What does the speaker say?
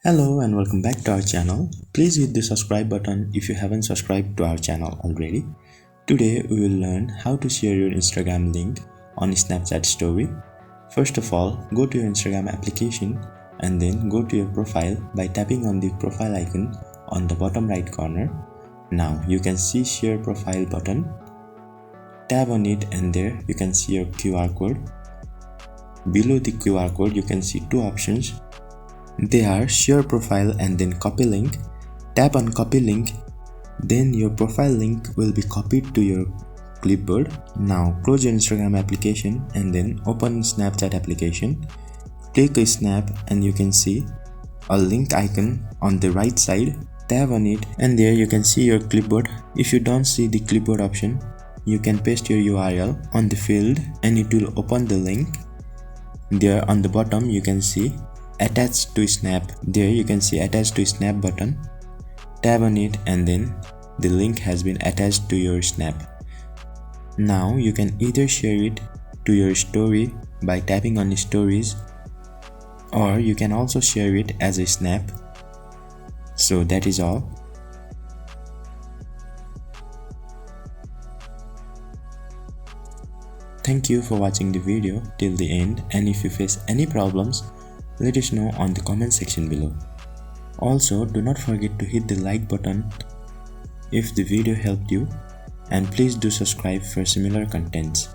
Hello and welcome back to our channel. Please hit the subscribe button if you haven't subscribed to our channel already. Today we will learn how to share your Instagram link on Snapchat story. First of all, go to your Instagram application and then go to your profile by tapping on the profile icon on the bottom right corner. Now you can see share profile button. Tap on it and there you can see your QR code. Below the QR code you can see two options. They are share profile and then copy link. Tap on copy link, then your profile link will be copied to your clipboard. Now close your Instagram application and then open Snapchat application. Click a snap and you can see a link icon on the right side. Tap on it and there you can see your clipboard. If you don't see the clipboard option, you can paste your URL on the field and it will open the link. There on the bottom you can see attach to snap. There you can see attach to snap button. Tap on it and then the link has been attached to your snap. Now you can either share it to your story by tapping on stories, or you can also share it as a snap. So that is all. Thank you for watching the video till the end, and if you face any problems, let us know on the comment section below. Also, do not forget to hit the like button if the video helped you, and please do subscribe for similar contents.